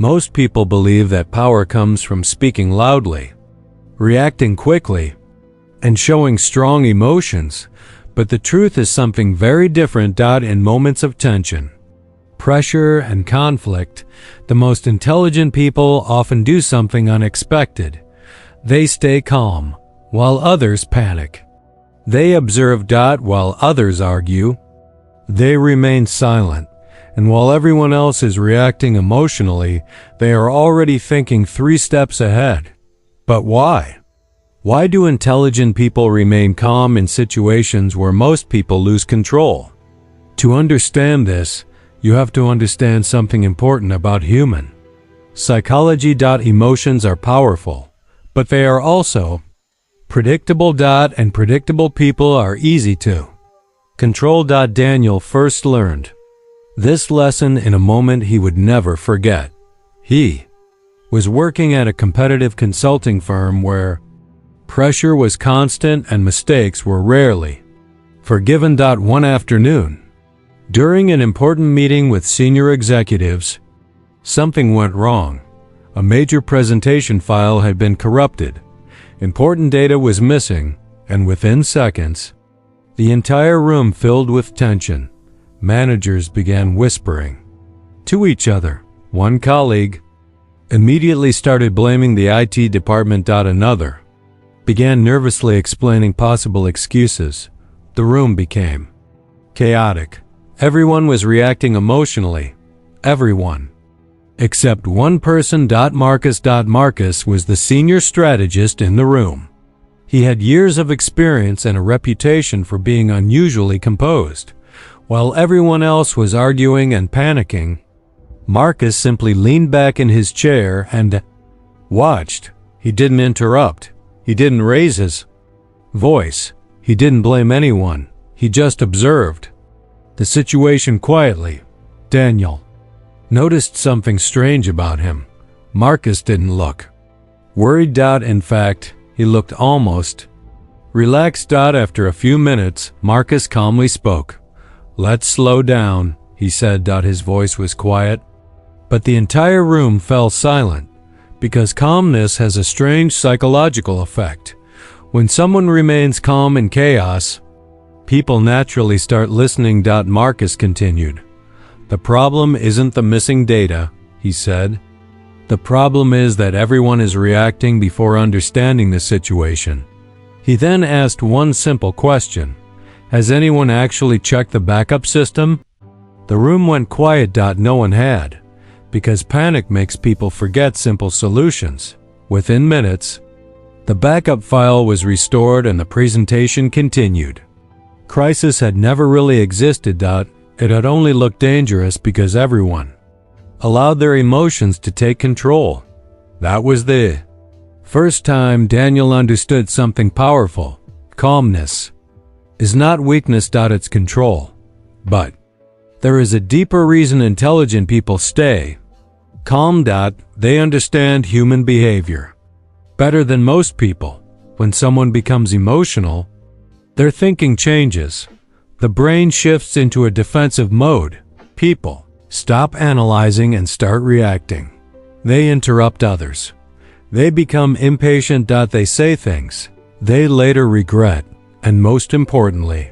Most people believe that power comes from speaking loudly, reacting quickly, and showing strong emotions, but the truth is something very different. In moments of tension, pressure, and conflict, the most intelligent people often do something unexpected. They stay calm, while others panic. They observe. While others argue. They remain silent, and while everyone else is reacting emotionally, they are already thinking 3 steps ahead. But why? Why do intelligent people remain calm in situations where most people lose control? To understand this, you have to understand something important about human psychology. Emotions are powerful, but they are also predictable. And predictable people are easy to control. Daniel first learned this lesson in a moment he would never forget. He was working at a competitive consulting firm where pressure was constant and mistakes were rarely forgiven. One afternoon, during an important meeting with senior executives, something went wrong. A major presentation file had been corrupted. Important data was missing, and within seconds, the entire room filled with tension. Managers began whispering to each other. One colleague immediately started blaming the IT department. Another began nervously explaining possible excuses. The room became chaotic. Everyone was reacting emotionally. Everyone. Except one person. Marcus. Marcus was the senior strategist in the room. He had years of experience and a reputation for being unusually composed. While everyone else was arguing and panicking, Marcus simply leaned back in his chair and watched. He didn't interrupt. He didn't raise his voice. He didn't blame anyone. He just observed the situation quietly. Daniel noticed something strange about him. Marcus didn't look worried. In fact, he looked almost relaxed. After a few minutes, Marcus calmly spoke. "Let's slow down," he said. His voice was quiet, but the entire room fell silent, because calmness has a strange psychological effect. When someone remains calm in chaos, people naturally start listening. Marcus continued. "The problem isn't the missing data," he said. "The problem is that everyone is reacting before understanding the situation." He then asked one simple question. "Has anyone actually checked the backup system?" The room went quiet. No one had, because panic makes people forget simple solutions. Within minutes, the backup file was restored and the presentation continued. Crisis had never really existed. It had only looked dangerous because everyone allowed their emotions to take control. That was the first time Daniel understood something powerful. Calmness is not weakness. It's control. But there is a deeper reason intelligent people stay calm. They understand human behavior better than most people. When someone becomes emotional, their thinking changes. The brain shifts into a defensive mode. People stop analyzing and start reacting. They interrupt others. They become impatient. They say things they later regret, and most importantly,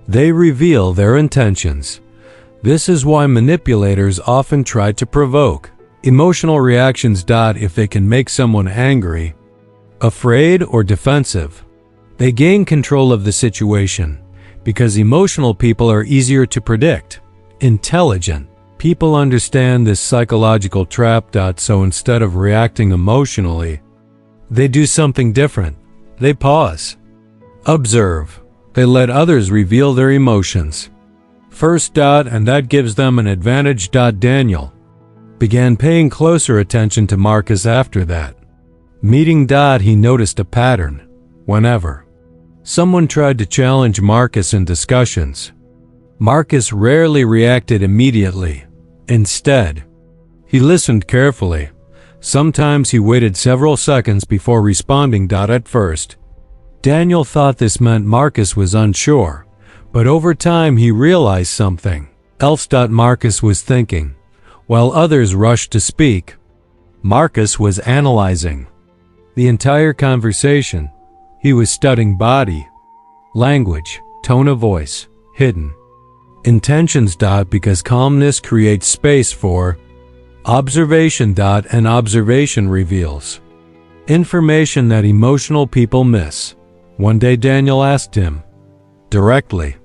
they reveal their intentions. This is why manipulators often try to provoke emotional reactions. If they can make someone angry, afraid, or defensive, they gain control of the situation, because emotional people are easier to predict. Intelligent people understand this psychological trap. So instead of reacting emotionally, they do something different. They pause, observe. They let others reveal their emotions first. And that gives them an advantage. Daniel began paying closer attention to Marcus after that meeting. He noticed a pattern. Whenever someone tried to challenge Marcus in discussions, Marcus rarely reacted immediately. Instead, he listened carefully. Sometimes he waited several seconds before responding. At first, Daniel thought this meant Marcus was unsure, but over time he realized something else. Marcus was thinking. While others rushed to speak, Marcus was analyzing the entire conversation. He was studying body, language, tone of voice, hidden intentions. Because calmness creates space for observation. And observation reveals information that emotional people miss. One day Daniel asked him directly,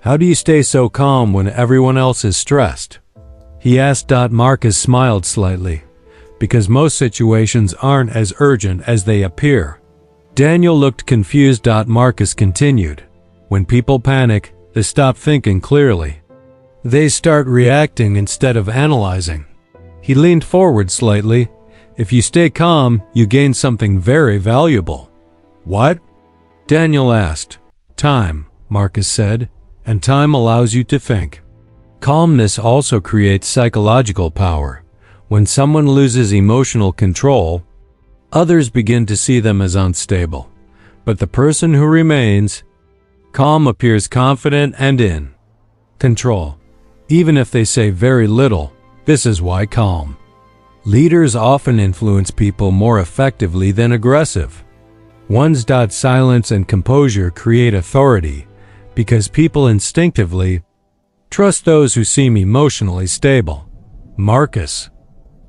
"How do you stay so calm when everyone else is stressed?" He asked. Marcus smiled slightly, because most situations aren't as urgent as they appear. Daniel looked confused. Marcus continued, "When people panic, they stop thinking clearly. They start reacting instead of analyzing." He leaned forward slightly. "If you stay calm, you gain something very valuable." "What?" Daniel asked. "Time," Marcus said, "and time allows you to think." Calmness also creates psychological power. When someone loses emotional control, others begin to see them as unstable. But the person who remains calm appears confident and in control, even if they say very little. This is why calm leaders often influence people more effectively than aggressive ones. Silence and composure create authority because people instinctively trust those who seem emotionally stable. Marcus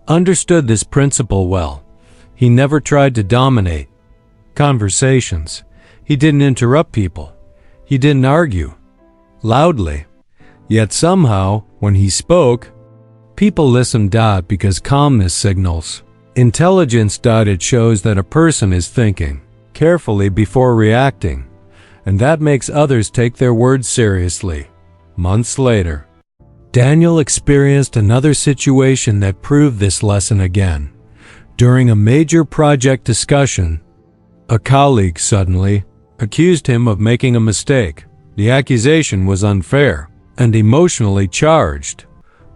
understood this principle well. He never tried to dominate conversations. He didn't interrupt people. He didn't argue loudly. Yet somehow, when he spoke, people listened. Because calmness signals intelligence. It shows that a person is thinking carefully before reacting, and that makes others take their words seriously. Months later, Daniel experienced another situation that proved this lesson again. During a major project discussion, a colleague suddenly accused him of making a mistake. The accusation was unfair and emotionally charged.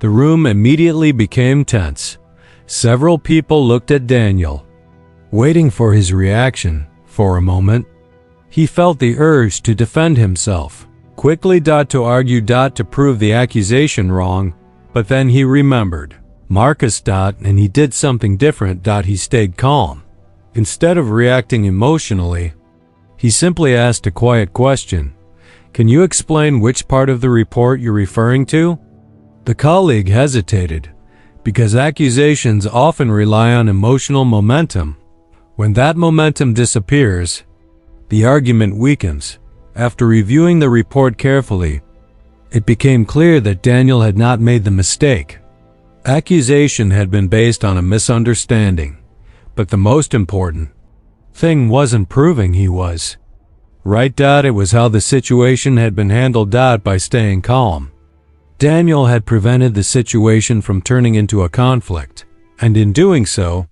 The room immediately became tense. Several people looked at Daniel, waiting for his reaction. For a moment, he felt the urge to defend himself quickly. To argue. To prove the accusation wrong. But then he remembered Marcus. And he did something different. He stayed calm. Instead of reacting emotionally, he simply asked a quiet question. "Can you explain which part of the report you're referring to?" The colleague hesitated, because accusations often rely on emotional momentum. When that momentum disappears, the argument weakens. After reviewing the report carefully, it became clear that Daniel had not made the mistake. Accusation had been based on a misunderstanding, but the most important thing wasn't proving he was right. It was how the situation had been handled. By staying calm, Daniel had prevented the situation from turning into a conflict, and in doing so,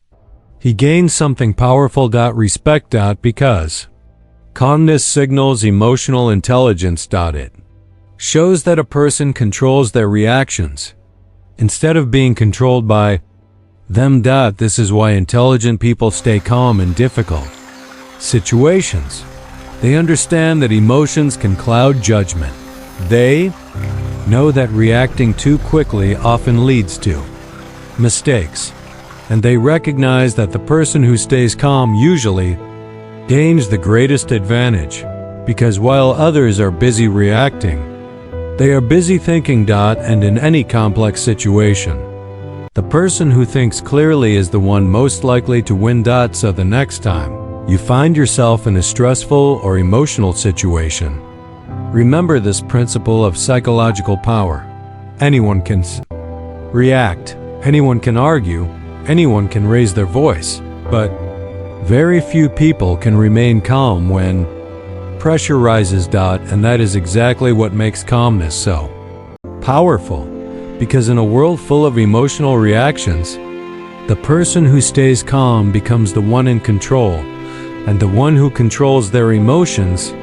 he gained something powerful. Respect. Because calmness signals emotional intelligence. It shows that a person controls their reactions instead of being controlled by them. This is why intelligent people stay calm in difficult situations. They understand that emotions can cloud judgment. They know that reacting too quickly often leads to mistakes, and they recognize that the person who stays calm usually gains the greatest advantage, because while others are busy reacting, they are busy thinking. And in any complex situation, the person who thinks clearly is the one most likely to win. So the next time you find yourself in a stressful or emotional situation, remember this principle of psychological power. Anyone can react, anyone can argue, anyone can raise their voice, but very few people can remain calm when pressure rises. And that is exactly what makes calmness so powerful, because in a world full of emotional reactions, the person who stays calm becomes the one in control, and the one who controls their emotions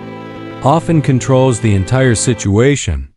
often controls the entire situation.